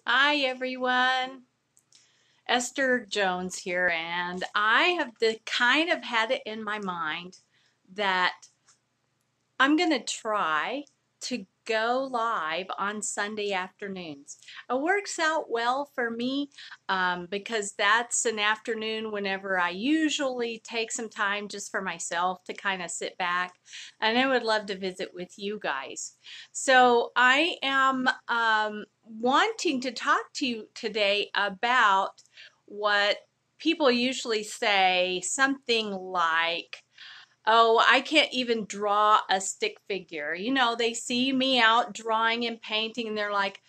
Hi everyone, Esther Jones here, and I have kind of had it in my mind that I'm going to try to go live on Sunday afternoons. It works out well for me because that's an afternoon whenever I usually take some time just for myself to kind of sit back, and I would love to visit with you guys. So I am wanting to talk to you today about what people usually say, something like, oh, I can't even draw a stick figure. You know, they see me out drawing and painting and they're like,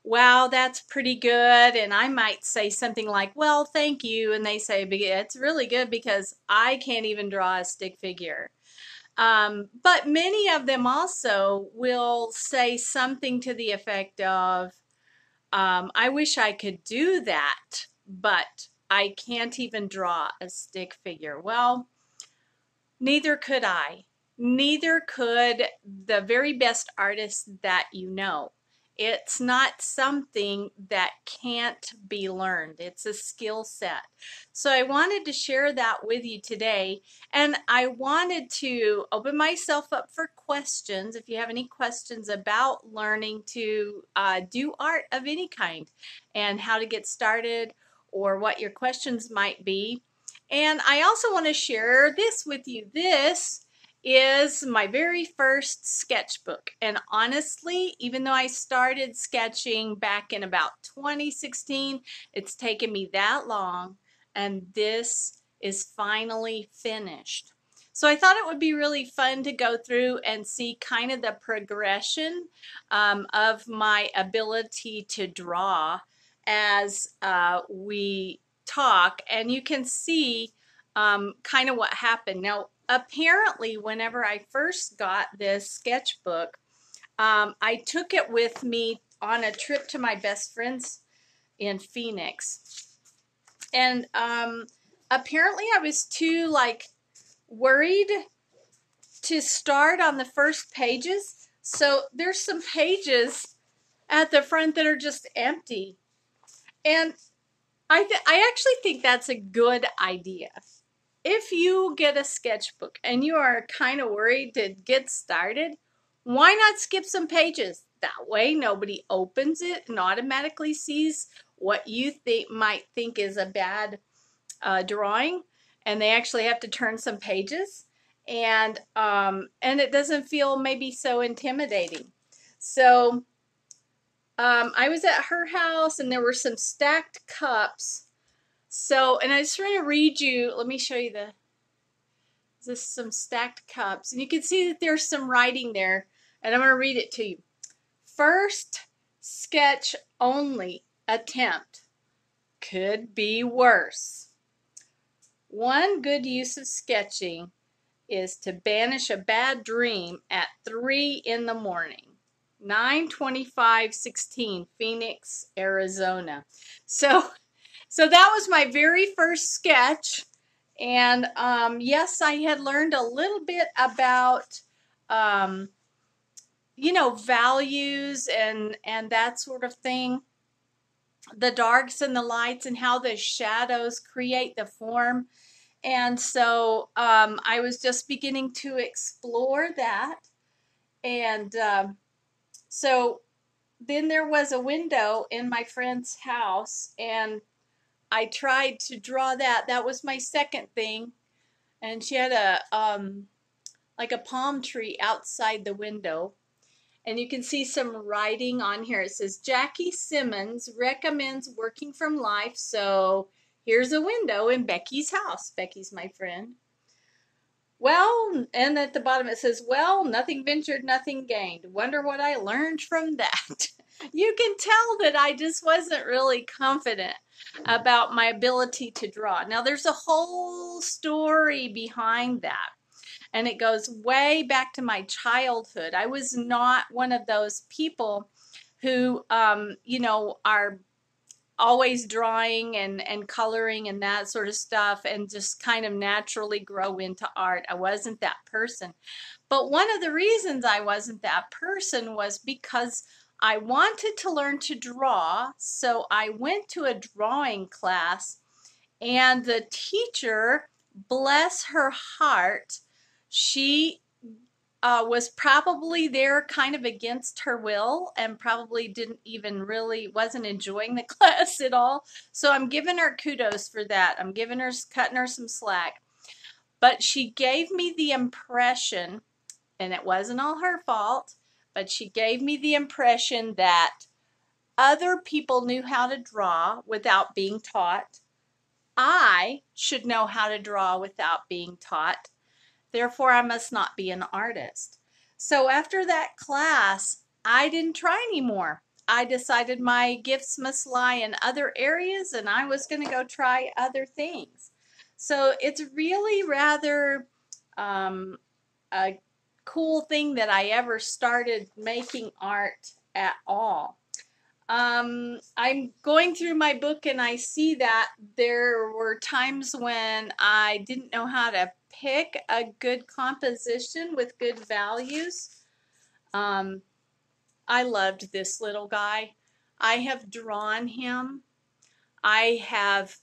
wow, that's pretty good. And I might say something like, well, thank you. And they say, it's really good because I can't even draw a stick figure. But many of them also will say something to the effect of, I wish I could do that, but I can't even draw a stick figure. Well, neither could I. Neither could the very best artist that you know. It's not something that can't be learned. It's a skill set. So I wanted to share that with you today, and I wanted to open myself up for questions. If you have any questions about learning to do art of any kind and how to get started or what your questions might be. And I also want to share this with you. This is my very first sketchbook. And honestly, even though I started sketching back in about 2016, it's taken me that long, and this is finally finished. So I thought it would be really fun to go through and see kind of the progression of my ability to draw as we talk, and you can see kind of what happened. Now, apparently, whenever I first got this sketchbook, I took it with me on a trip to my best friend's in Phoenix, and apparently I was too worried to start on the first pages. So there's some pages at the front that are just empty, and I actually think that's a good idea. If you get a sketchbook and you are kind of worried to get started, why not skip some pages? That way nobody opens it and automatically sees what you might think is a bad drawing, and they actually have to turn some pages, and it doesn't feel maybe so intimidating. So I was at her house and there were some stacked cups. So, and I just want to read you, let me show you this some stacked cups. And you can see that there's some writing there, and I'm going to read it to you. First sketch only attempt. Could be worse. One good use of sketching is to banish a bad dream at 3 in the morning. 9/25/16, Phoenix, Arizona. So that was my very first sketch, and yes, I had learned a little bit about values and that sort of thing, the darks and the lights and how the shadows create the form. And so I was just beginning to explore that, and so then there was a window in my friend's house, and I tried to draw that. That was my second thing. And she had like a palm tree outside the window. And you can see some writing on here. It says, Jackie Simmons recommends working from life. So here's a window in Becky's house. Becky's my friend. Well, and at the bottom it says, well, nothing ventured, nothing gained. Wonder what I learned from that. You can tell that I just wasn't really confident about my ability to draw. Now, there's a whole story behind that, and it goes way back to my childhood. I was not one of those people who, are always drawing and coloring and that sort of stuff and just kind of naturally grow into art. I wasn't that person. But one of the reasons I wasn't that person was because I wanted to learn to draw, so I went to a drawing class, and the teacher, bless her heart, she was probably there kind of against her will and probably didn't even really, wasn't enjoying the class at all. So I'm giving her kudos for that. I'm giving her, cutting her some slack. But she gave me the impression, and it wasn't all her fault, but she gave me the impression that other people knew how to draw without being taught. I should know how to draw without being taught. Therefore, I must not be an artist. So after that class, I didn't try anymore. I decided my gifts must lie in other areas, and I was going to go try other things. So it's really rather a cool thing that I ever started making art at all. I'm going through my book and I see that there were times when I didn't know how to pick a good composition with good values. I loved this little guy. I have drawn him. I have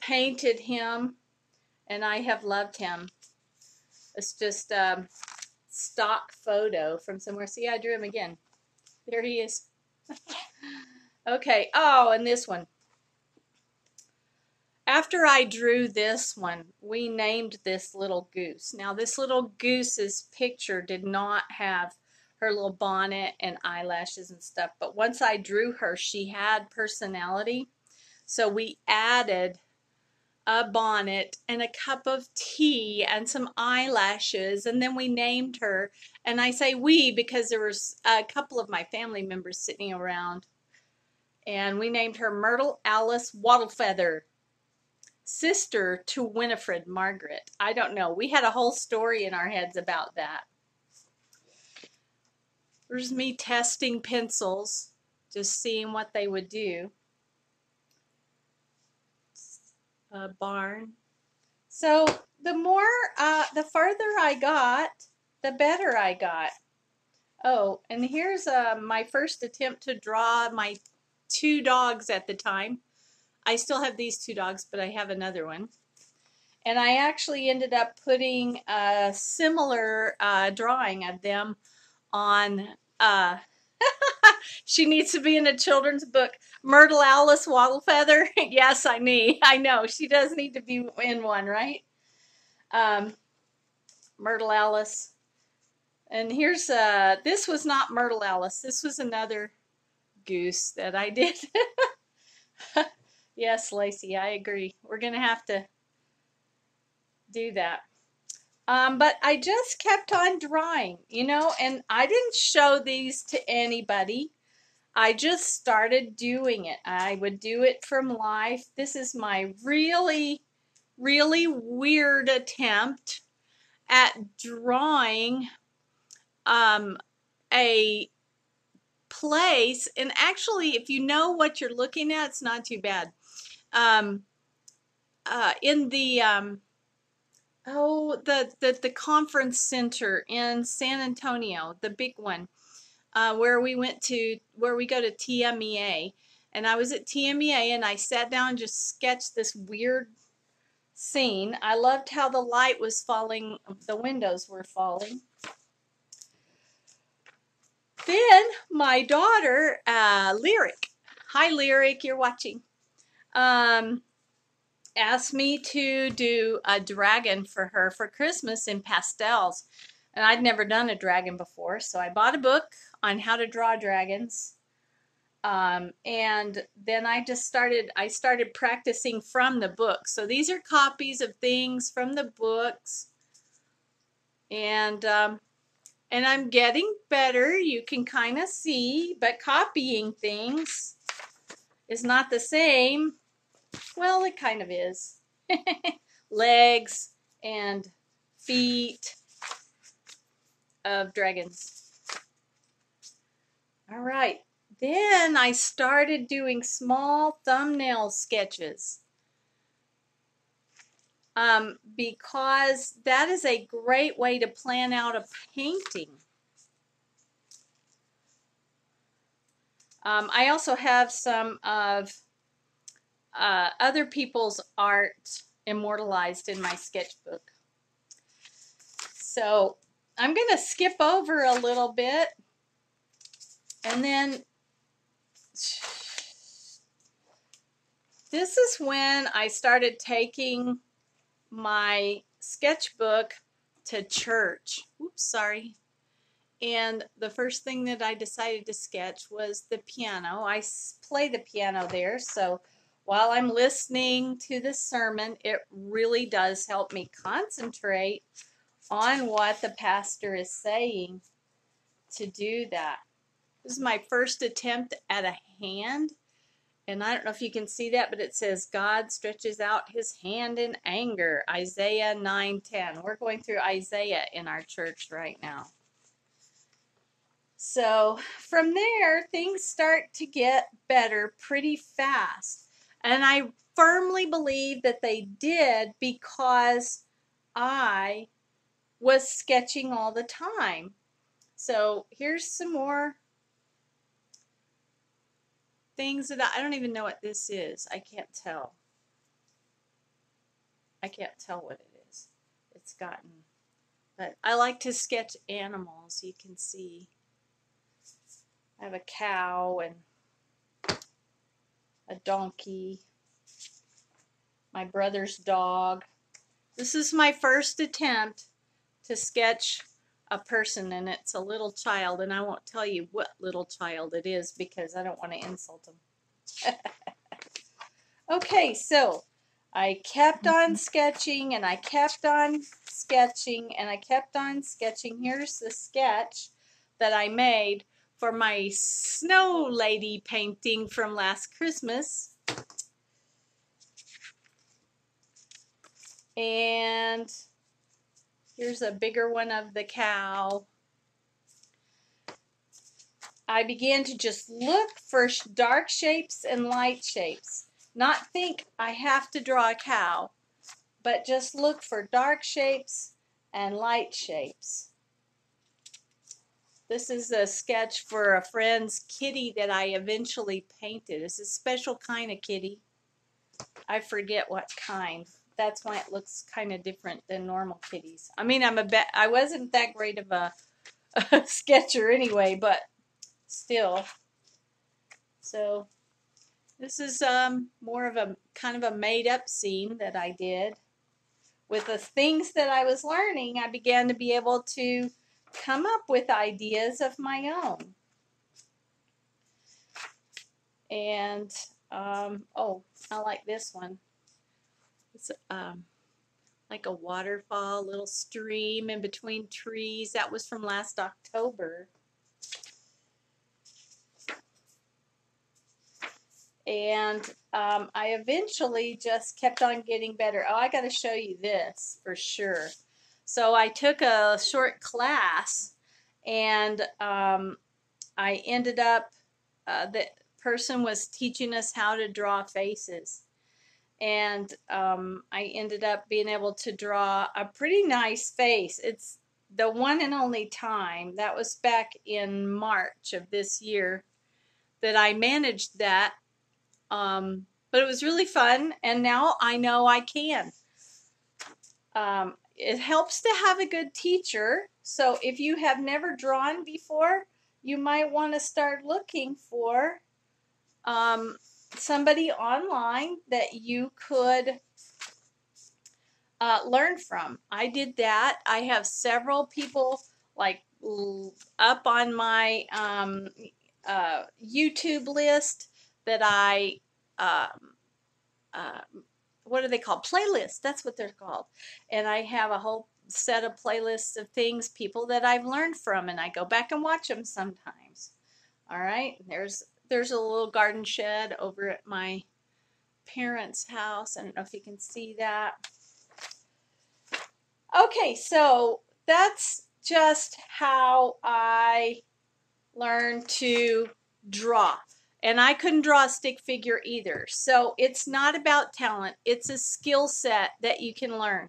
painted him, and I have loved him. It's just a stock photo from somewhere. See, I drew him again. There he is. Okay, oh, and this one. After I drew this one, we named this little goose. Now, this little goose's picture did not have her little bonnet and eyelashes and stuff, but once I drew her, she had personality. So we added a bonnet and a cup of tea and some eyelashes, and then we named her. And I say we because there was a couple of my family members sitting around. And we named her Myrtle Alice Wattlefeather, sister to Winifred Margaret. I don't know. We had a whole story in our heads about that. There's me testing pencils, just seeing what they would do. A barn. So the farther I got, the better I got. Oh, and here's my first attempt to draw my 2 dogs at the time. I still have these 2 dogs, but I have another one. And I actually ended up putting a similar drawing of them on, she needs to be in a children's book. Myrtle Alice Wattlefeather. Yes, I know. She does need to be in one, right? Myrtle Alice. And here's, this was not Myrtle Alice. This was another goose that I did. Yes, Lacey, I agree. We're going to have to do that. But I just kept on drawing, you know, and I didn't show these to anybody. I just started doing it. I would do it from life. This is my really, really weird attempt at drawing a place. And actually, if you know what you're looking at, it's not too bad. In the the conference center in San Antonio, the big one, where we go to TMEA, and I was at TMEA and I sat down and just sketched this weird scene. I loved how the light was falling, the windows were falling. Then my daughter, Lyric, hi Lyric, you're watching, asked me to do a dragon for her for Christmas in pastels. And I'd never done a dragon before, so I bought a book on how to draw dragons. And then I started practicing from the book. So these are copies of things from the books. And I'm getting better, you can kind of see, but copying things is not the same. Well, it kind of is. Legs and feet of dragons. All right. Then I started doing small thumbnail sketches. Because that is a great way to plan out a painting. I also have some of other people's art immortalized in my sketchbook. So I'm going to skip over a little bit, and then this is when I started taking my sketchbook to church. Oops, sorry. And the first thing that I decided to sketch was the piano. I play the piano there, so while I'm listening to the sermon, it really does help me concentrate on what the pastor is saying to do that. This is my first attempt at a hand, and I don't know if you can see that, but it says God stretches out his hand in anger, Isaiah 9:10. We're going through Isaiah in our church right now. So from there, things start to get better pretty fast. And I firmly believe that they did because I was sketching all the time. So here's some more things that I don't even know what this is. I can't tell. I can't tell what it is. It's gotten, but I like to sketch animals. You can see I have a cow and a donkey, my brother's dog. This is my first attempt to sketch a person, and it's a little child, and I won't tell you what little child it is because I don't want to insult him. Okay, so I kept on sketching, and I kept on sketching, and I kept on sketching. Here's the sketch that I made for my snow lady painting from last Christmas. And here's a bigger one of the cow. I began to just look for dark shapes and light shapes. Not think I have to draw a cow, but just look for dark shapes and light shapes. This is a sketch for a friend's kitty that I eventually painted. It's a special kind of kitty. I forget what kind. That's why it looks kind of different than normal kitties. I mean, I wasn't that great of a sketcher anyway, but still. So this is more of a kind of a made-up scene that I did. With the things that I was learning, I began to be able to come up with ideas of my own. And, oh, I like this one. It's like a waterfall, little stream in between trees. That was from last October. And I eventually just kept on getting better. Oh, I got to show you this for sure. So I took a short class, and I ended up, the person was teaching us how to draw faces. And I ended up being able to draw a pretty nice face. It's the one and only time, that was back in March of this year, that I managed that. But it was really fun, and now I know I can. It helps to have a good teacher. So if you have never drawn before, you might want to start looking for somebody online that you could learn from. I did that. I have several people like up on my YouTube list that I what are they called? Playlists. That's what they're called. And I have a whole set of playlists of things, people that I've learned from, and I go back and watch them sometimes. All right. There's a little garden shed over at my parents' house. I don't know if you can see that. Okay, so that's just how I learned to draw. And I couldn't draw a stick figure either. So it's not about talent. It's a skill set that you can learn.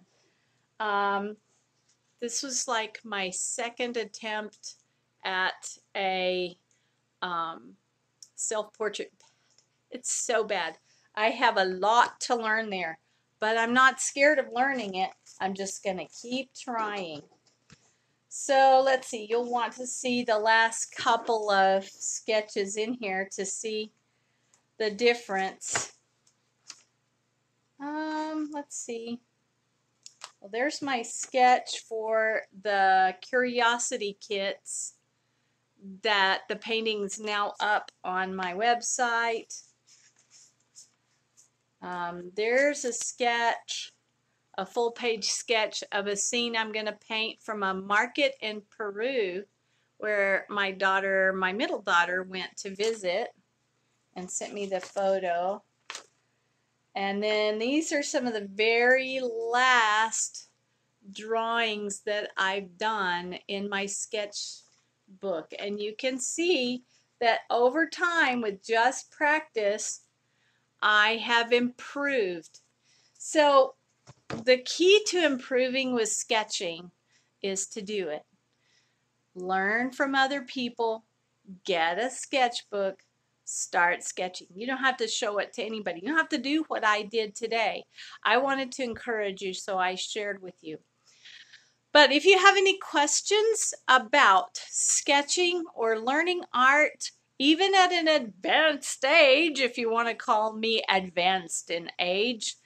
This was like my second attempt at a self-portrait. It's so bad. I have a lot to learn there, but I'm not scared of learning it. I'm just going to keep trying. So let's see, you'll want to see the last couple of sketches in here to see the difference. Let's see. Well, there's my sketch for the curiosity kits that the painting's now up on my website. There's a sketch, a full-page sketch of a scene I'm going to paint from a market in Peru where my middle daughter, went to visit and sent me the photo. And then these are some of the very last drawings that I've done in my sketchbook. And you can see that over time, with just practice, I have improved. So the key to improving with sketching is to do it. Learn from other people, get a sketchbook, start sketching. You don't have to show it to anybody. You don't have to do what I did today. I wanted to encourage you, so I shared with you. But if you have any questions about sketching or learning art, even at an advanced stage, if you want to call me advanced in age,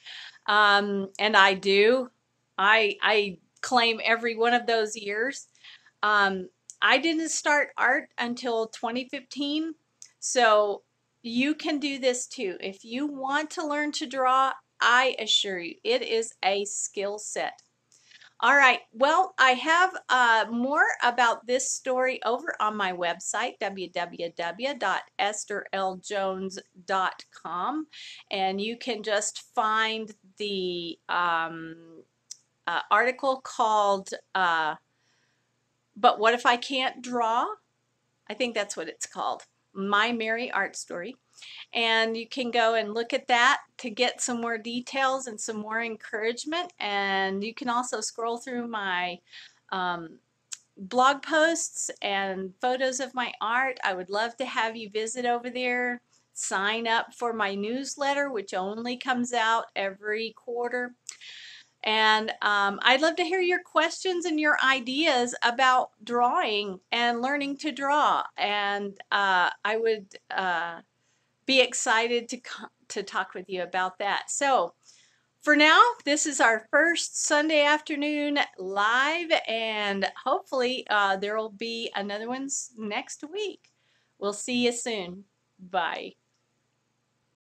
and I do, I claim every one of those years. I didn't start art until 2015, so you can do this too. If you want to learn to draw, I assure you, it is a skill set. All right, well, I have more about this story over on my website, www.estherljones.com, and you can just find the article called But What If I Can't Draw? I think that's what it's called, My Merry Art Story. And you can go and look at that to get some more details and some more encouragement. And you can also scroll through my blog posts and photos of my art. I would love to have you visit over there. Sign up for my newsletter, which only comes out every quarter. And I'd love to hear your questions and your ideas about drawing and learning to draw. And I would be excited to talk with you about that. So for now, this is our first Sunday afternoon live, and hopefully there will be another one next week. We'll see you soon. Bye.